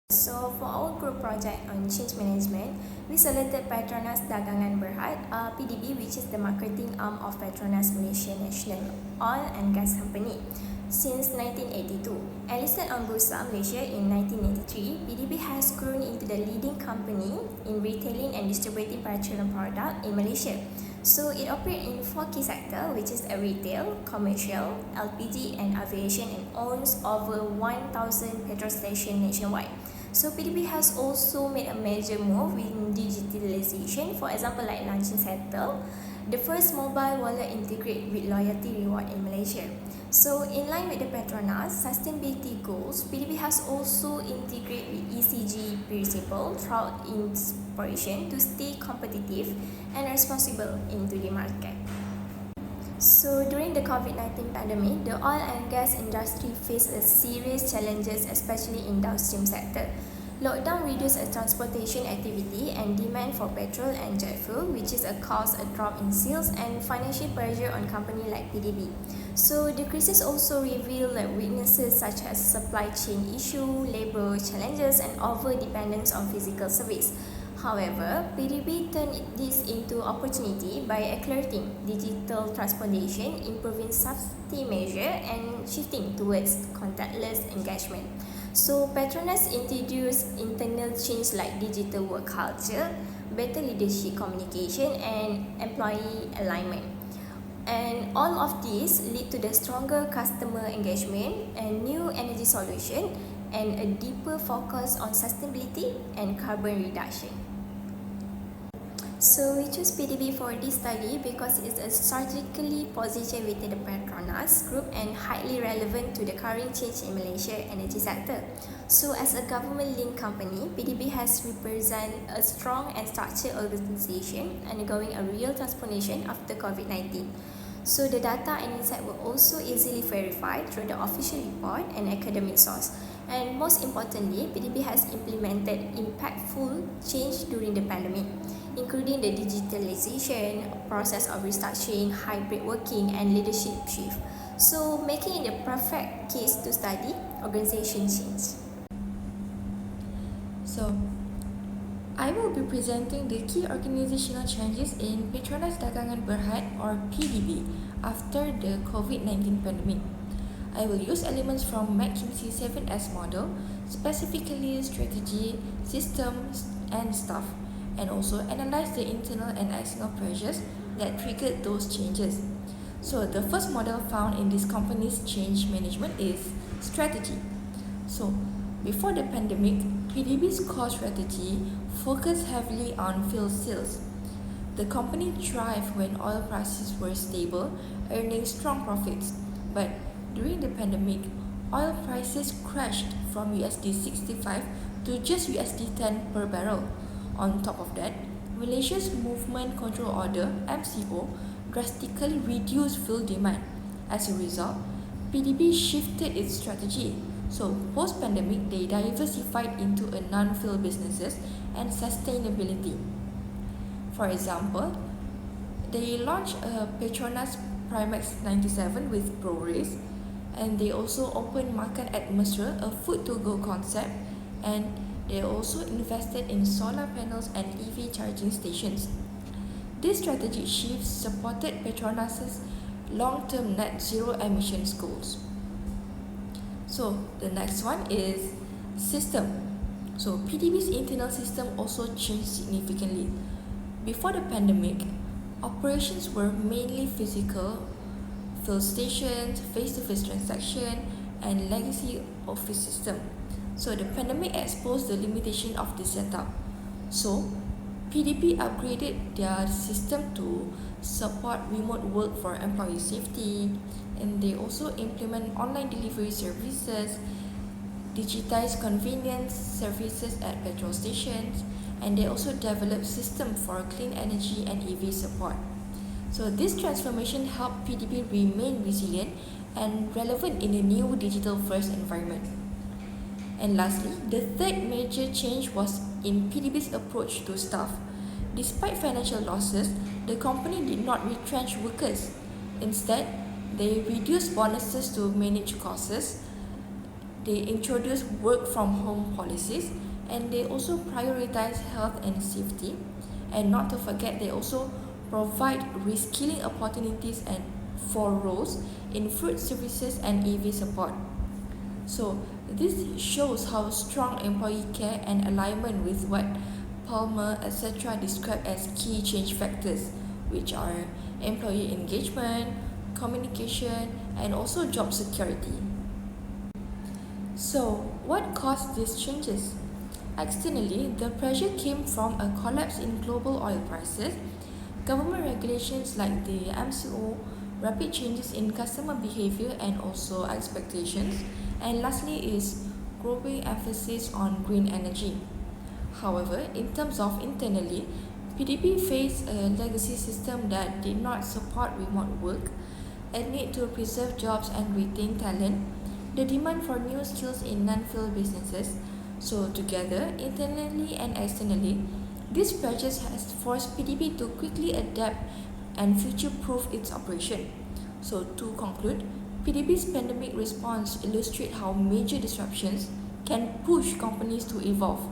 So for our group project on change management, we selected PETRONAS Dagangan BERHAD, PDB, which is the marketing arm of PETRONAS Malaysia National Oil and Gas Company since 1982. And listed on Bursa Malaysia in 1983, PDB has grown into the leading company in retailing and distributing petroleum product in Malaysia. So it operates in 4 key sectors, which is retail, commercial, LPG and aviation, and owns over 1,000 petrol stations nationwide. So PDB has also made a major move in digitalization, for example like launching Settle, the first mobile wallet integrated with loyalty reward in Malaysia. So in line with the PETRONAS sustainability goals, PDB has also integrated with ECG principle throughout its operation to stay competitive and responsible into the market. So during the COVID-19 pandemic, the oil and gas industry faced a serious challenges, especially in downstream sector. Lockdown reduced transportation activity and demand for petrol and jet fuel, which is caused a drop in sales and financial pressure on company like PDB. So the crisis also revealed weaknesses such as supply chain issue, labor challenges, and over dependence on physical service. However, PDB turned this into opportunity by accelerating digital transformation, improving safety measures, and shifting towards contactless engagement. So, PETRONAS introduced internal change like digital work culture, better leadership communication, and employee alignment. And all of these lead to the stronger customer engagement and new energy solution and a deeper focus on sustainability and carbon reduction. So we choose PDB for this study because it's a strategically positioned within the PETRONAS group and highly relevant to the current change in Malaysia energy sector. So as a government-linked company, PDB has represent a strong and structured organization undergoing a real transformation after COVID-19. So the data and insight were also easily verified through the official report and academic source. And most importantly, PDB has implemented impactful change during the pandemic, including the digitalization, process of restructuring, hybrid working, and leadership shift. So making it the perfect case to study organization change. So, I will be presenting the key organizational changes in PETRONAS Dagangan BERHAD or PDB after the COVID-19 pandemic. I will use elements from McKinsey 7S model, specifically strategy, systems, and staff, and also analyze the internal and external pressures that triggered those changes. So the first model found in this company's change management is strategy. So before the pandemic, PDB's core strategy focused heavily on field sales. The company thrived when oil prices were stable, earning strong profits. But during the pandemic, oil prices crashed from $65 to just $10 per barrel. On top of that, Malaysia's Movement Control Order (MCO) drastically reduced fuel demand. As a result, PDB shifted its strategy. So post-pandemic, they diversified into a non-fuel businesses and sustainability. For example, they launched a PETRONAS Primax 97 with ProRace, and they also opened Makan Atmosphere, a food-to-go concept, and they also invested in solar panels and EV charging stations. This strategic shift supported PETRONAS's long-term net zero emissions goals. So the next one is system. So PDB's internal system also changed significantly. Before the pandemic, operations were mainly physical, field stations, face-to-face transaction, and legacy office system. So the pandemic exposed the limitation of this setup. So PDB upgraded their system to support remote work for employee safety, and they also implement online delivery services, digitize convenience services at petrol stations, and they also develop system for clean energy and EV support. So this transformation helped PDB remain resilient and relevant in a new digital-first environment. And lastly, the third major change was in PDB's approach to staff. Despite financial losses, the company did not retrench workers. Instead, they reduced bonuses to manage costs. They introduce work from home policies, and they also prioritize health and safety. And not to forget, they also provide reskilling opportunities and for roles in food services and EV support. So this shows how strong employee care and alignment with what Palmer etc. described as key change factors, which are employee engagement, communication, and also job security. So, what caused these changes? Externally, the pressure came from a collapse in global oil prices, government regulations like the MCO, rapid changes in customer behavior and also expectations, and lastly is growing emphasis on green energy. However, in terms of internally, PDB faced a legacy system that did not support remote work, a need to preserve jobs and retain talent, the demand for new skills in non-field businesses. So together, internally and externally, these pressures has forced PDB to quickly adapt and future-proof its operation. So to conclude, PDB's pandemic response illustrates how major disruptions can push companies to evolve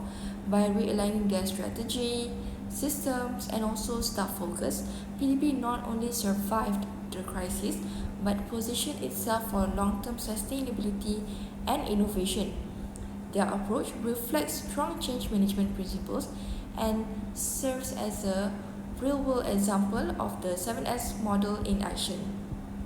by realigning their strategy, systems, and also staff focus. PDB not only survived the crisis but positioned itself for long-term sustainability and innovation. Their approach reflects strong change management principles and serves as a real-world example of the 7S model in action.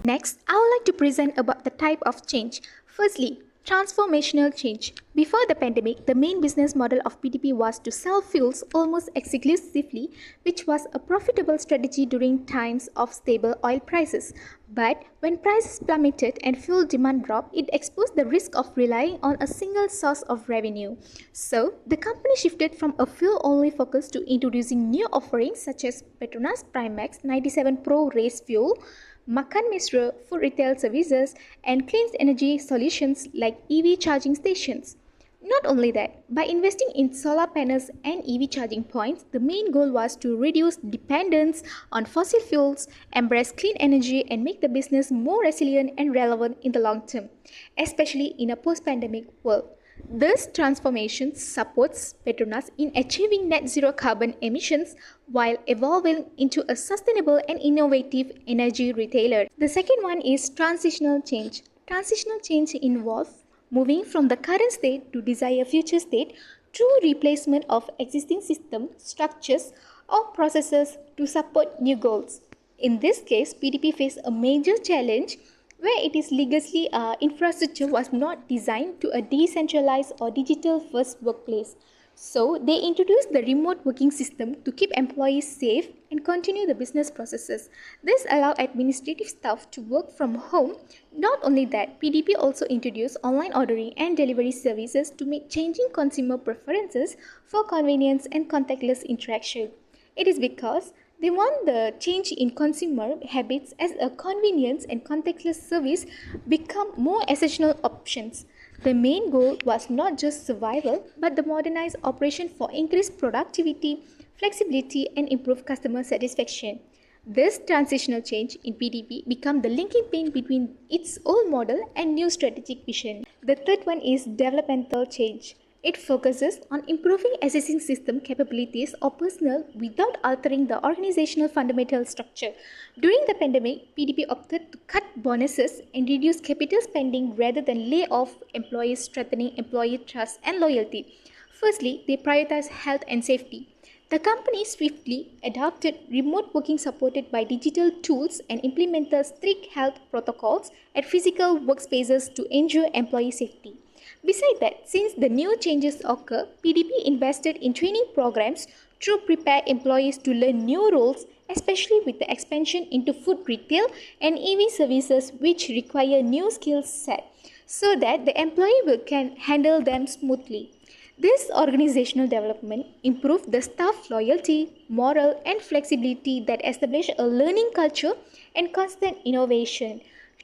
Next, I would like to present about the type of change. Firstly, transformational change. Before the pandemic, the main business model of PDP was to sell fuels almost exclusively, which was a profitable strategy during times of stable oil prices. But when prices plummeted and fuel demand dropped, it exposed the risk of relying on a single source of revenue. So, the company shifted from a fuel-only focus to introducing new offerings such as PETRONAS Primax 97 Pro Race Fuel, Makan Mesra food retail services, and clean energy solutions like EV charging stations. Not only that, by investing in solar panels and EV charging points, the main goal was to reduce dependence on fossil fuels, embrace clean energy, and make the business more resilient and relevant in the long term, especially in a post-pandemic world. This transformation supports PETRONAS in achieving net zero carbon emissions while evolving into a sustainable and innovative energy retailer. The second one is transitional change. Transitional change involves moving from the current state to desired future state through replacement of existing system, structures, or processes to support new goals. In this case, PDP faced a major challenge where its legacy infrastructure was not designed to a decentralized or digital-first workplace. So, they introduced the remote working system to keep employees safe and continue the business processes. This allowed administrative staff to work from home. Not only that, PDP also introduced online ordering and delivery services to meet changing consumer preferences for convenience and contactless interaction. It is because they want the change in consumer habits as a convenience and contactless service become more essential options. The main goal was not just survival, but the modernized operation for increased productivity, flexibility, and improved customer satisfaction. This transitional change in PDP became the linking pin between its old model and new strategic vision. The third one is developmental change. It focuses on improving existing system capabilities or personnel without altering the organizational fundamental structure. During the pandemic, PDP opted to cut bonuses and reduce capital spending rather than lay off employees, strengthening employee trust and loyalty. Firstly, they prioritized health and safety. The company swiftly adopted remote working supported by digital tools and implemented strict health protocols at physical workspaces to ensure employee safety. Besides that, since the new changes occur, PDP invested in training programs to prepare employees to learn new roles, especially with the expansion into food retail and EV services which require new skill set, so that the employee can handle them smoothly. This organizational development improved the staff loyalty, morale, and flexibility that established a learning culture and constant innovation.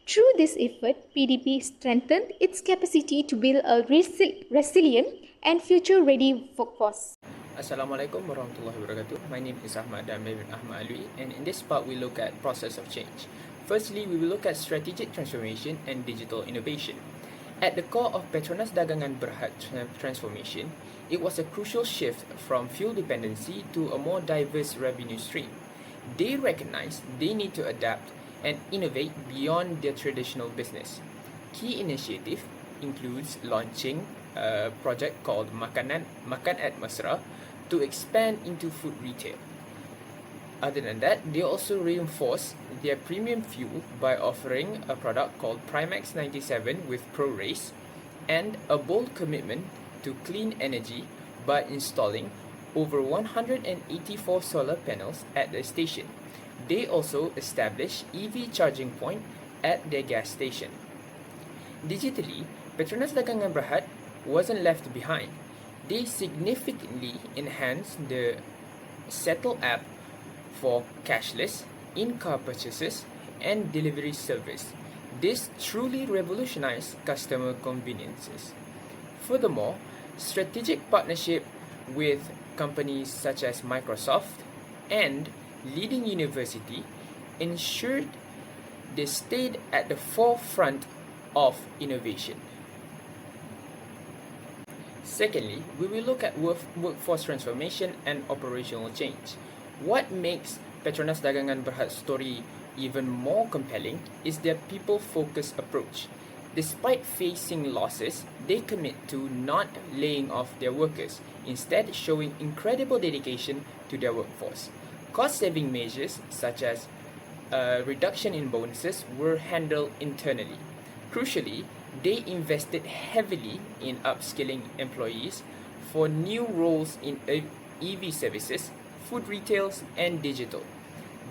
Through this effort, PDP strengthened its capacity to build a resilient and future-ready workforce. Assalamualaikum warahmatullahi wabarakatuh. My name is AHMAD and I'm ALWI, and in this part we look at process of change. Firstly, we will look at strategic transformation and digital innovation. At the core of Petronas Dagangan Berhad transformation, it was a crucial shift from fuel dependency to a more diverse revenue stream. They recognized they need to adapt and innovate beyond their traditional business. Key initiative includes launching a project called Makan at Mesra to expand into food retail. Other than that, they also reinforce their premium fuel by offering a product called Primax 97 with Pro Race and a bold commitment to clean energy by installing over 184 solar panels at the station. They also established EV charging point at their gas station. Digitally, Petronas Dagangan Berhad wasn't left behind. They significantly enhanced the Settle app for cashless, in-car purchases, and delivery service. This truly revolutionized customer conveniences. Furthermore, strategic partnership with companies such as Microsoft and leading university ensured they stayed at the forefront of innovation. Secondly, we will look at workforce transformation and operational change. What makes Petronas Dagangan Berhad's story even more compelling is their people-focused approach. Despite facing losses, they commit to not laying off their workers, instead showing incredible dedication to their workforce. Cost-saving measures such as a reduction in bonuses were handled internally. Crucially, they invested heavily in upskilling employees for new roles in EV services, food retails, and digital.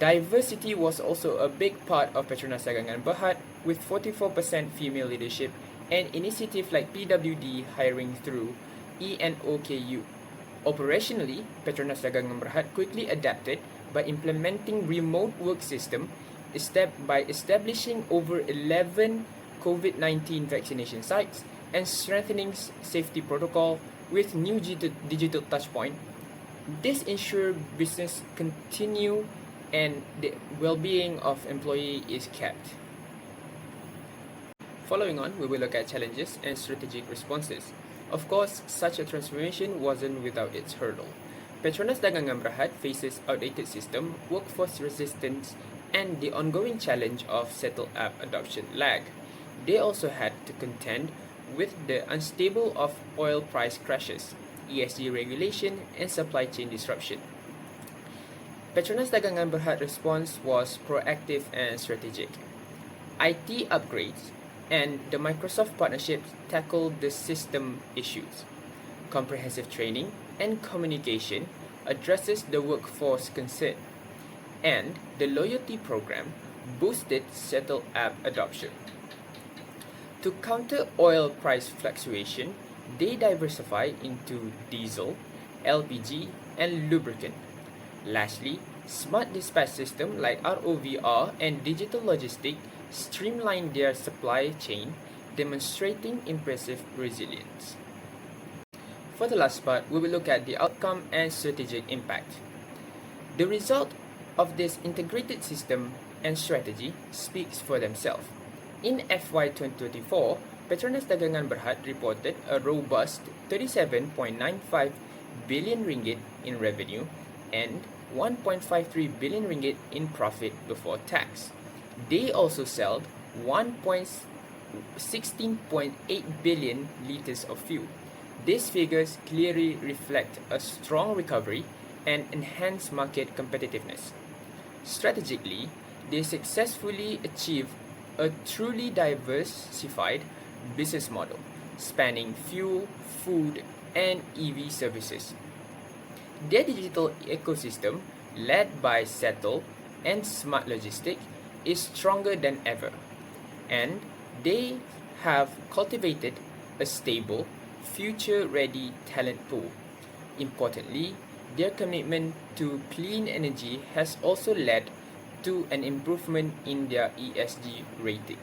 Diversity was also a big part of Petronas Dagangan Berhad, with 44% female leadership and initiatives like PWD hiring through ENOKU. Operationally, Petronas Dagangan Berhad quickly adapted by implementing remote work system by establishing over 11 COVID-19 vaccination sites and strengthening safety protocol with new digital touchpoint. This ensures business continue and the well-being of employee is kept. Following on, we will look at challenges and strategic responses. Of course, such a transformation wasn't without its hurdle. Petronas Dagangan Berhad faces outdated system, workforce resistance, and the ongoing challenge of Settle app adoption lag. They also had to contend with the unstable of oil price crashes, ESG regulation, and supply chain disruption. Petronas Dagangan Berhad response was proactive and strategic. IT upgrades and the Microsoft partnerships tackled the system issues. Comprehensive training and communication addresses the workforce concern, and the loyalty program boosted Settle app adoption. To counter oil price fluctuation, they diversify into diesel, LPG, and lubricant. Lastly, smart dispatch system like ROVR and digital logistics streamline their supply chain, demonstrating impressive resilience. For the last part, we will look at the outcome and strategic impact. The result of this integrated system and strategy speaks for themselves. In FY 2024, Petronas Dagangan Berhad reported a robust 37.95 billion ringgit in revenue and 1.53 billion ringgit in profit before tax. They also sold 16.8 billion liters of fuel. These figures clearly reflect a strong recovery and enhanced market competitiveness. Strategically, they successfully achieved a truly diversified business model, spanning fuel, food, and EV services. Their digital ecosystem, led by Settle and Smart Logistics, is stronger than ever, and they have cultivated a stable, future-ready talent pool. Importantly, their commitment to clean energy has also led to an improvement in their ESG rating.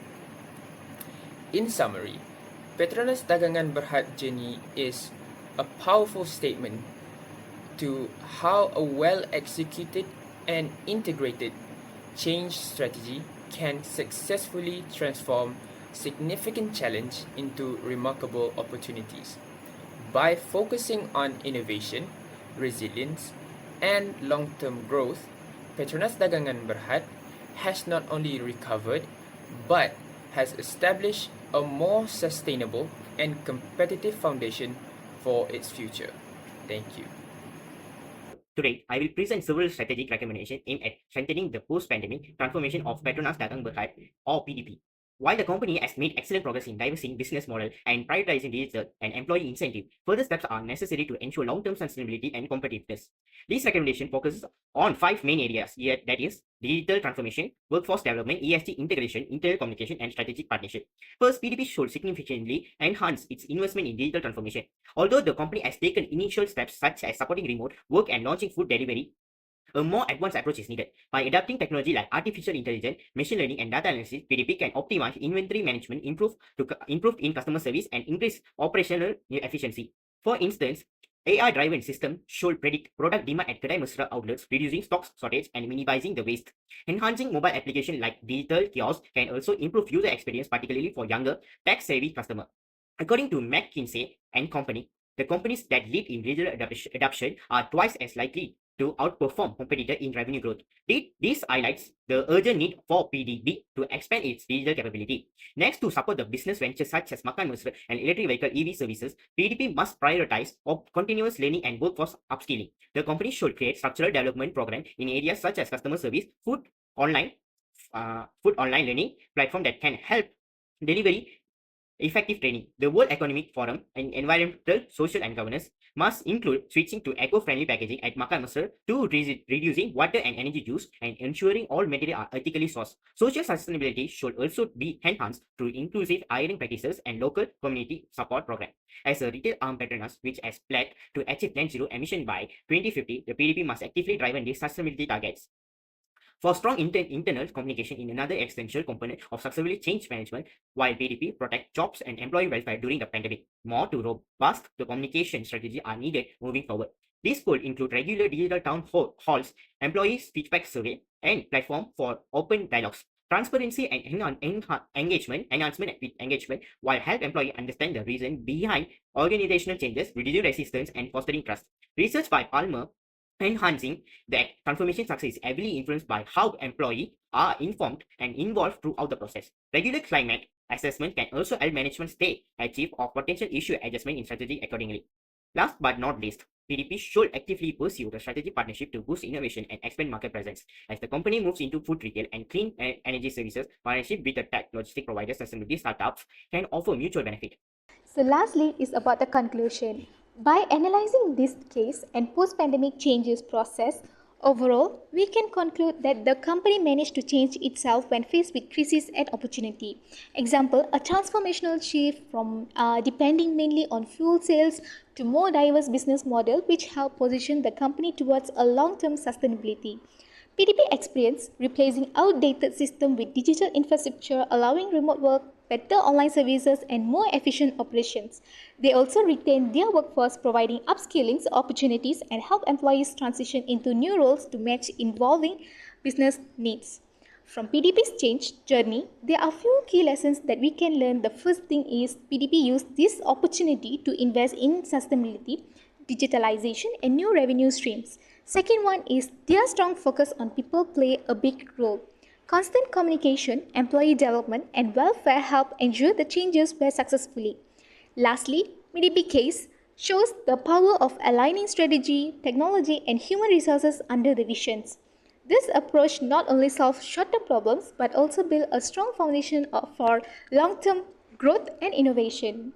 In summary, Petronas Dagangan Berhad journey is a powerful statement to how a well-executed and integrated change strategy can successfully transform significant challenge into remarkable opportunities. By focusing on innovation, resilience, and long-term growth, Petronas Dagangan Berhad has not only recovered but has established a more sustainable and competitive foundation for its future. Thank you. Today, I will present several strategic recommendations aimed at strengthening the post-pandemic transformation of Petronas Dagang Berhad or PDB. While the company has made excellent progress in diversifying business model and prioritizing digital and employee incentive, further steps are necessary to ensure long-term sustainability and competitiveness. This recommendation focuses on 5 main areas, that is, digital transformation, workforce development, ESG integration, internal communication, and strategic partnership. First, PDB should significantly enhance its investment in digital transformation. Although the company has taken initial steps such as supporting remote work and launching food delivery, a more advanced approach is needed. By adapting technology like artificial intelligence, machine learning, and data analysis, PDB can optimize inventory management, improve in customer service, and increase operational efficiency. For instance, AI-driven system should predict product demand at kedai mesra outlets, reducing stock shortage and minimizing the waste. Enhancing mobile application like digital kiosks can also improve user experience, particularly for younger, tech-savvy customers. According to McKinsey and Company, the companies that lead in digital adoption are twice as likely to outperform competitors in revenue growth. This highlights the urgent need for PDB to expand its digital capability. Next, to support the business ventures such as Makan Mesra and electric vehicle EV services, PDB must prioritize continuous learning and workforce upskilling. The company should create structural development programs in areas such as customer service, food online learning platform that can help delivery effective training. The World Economic Forum and Environmental, Social and Governance must include switching to eco-friendly packaging at Makan Mesra to reducing water and energy use and ensuring all materials are ethically sourced. Social sustainability should also be enhanced through inclusive hiring practices and local community support programs. As a retail arm Petronas, which has pledged to achieve net zero emission by 2050, the PDB must actively drive these sustainability targets. For strong internal communication in another essential component of successfully change management, while PDB protect jobs and employee welfare during the pandemic, more to robust the communication strategy are needed moving forward. This could include regular digital town halls, employees feedback survey, and platform for open dialogues. Transparency and enhancement with engagement while help employee understand the reason behind organizational changes, reducing resistance and fostering trust. Research by Palmer enhancing the transformation success is heavily influenced by how employees are informed and involved throughout the process. Regular climate assessment can also help management stay achieve of potential issue adjustment in strategy accordingly. Last but not least, PDB should actively pursue the strategic partnership to boost innovation and expand market presence. As the company moves into food retail and clean energy services, partnership with the tech logistic providers and sustainability startups can offer mutual benefit. So lastly is about the conclusion. By analyzing this case and post-pandemic changes process, overall, we can conclude that the company managed to change itself when faced with crisis and opportunity. Example, a transformational shift from depending mainly on fuel sales to more diverse business model which helped position the company towards a long-term sustainability. PDB experience replacing outdated system with digital infrastructure allowing remote work, better online services and more efficient operations. They also retain their workforce providing upskilling opportunities and help employees transition into new roles to match evolving business needs. From PDB's change journey, there are few key lessons that we can learn. The first thing is PDB used this opportunity to invest in sustainability, digitalization and new revenue streams. Second one is their strong focus on people play a big role. Constant communication, employee development and welfare help ensure the changes were successfully. Lastly, PDB case shows the power of aligning strategy, technology and human resources under the visions. This approach not only solves short-term problems but also builds a strong foundation for long-term growth and innovation.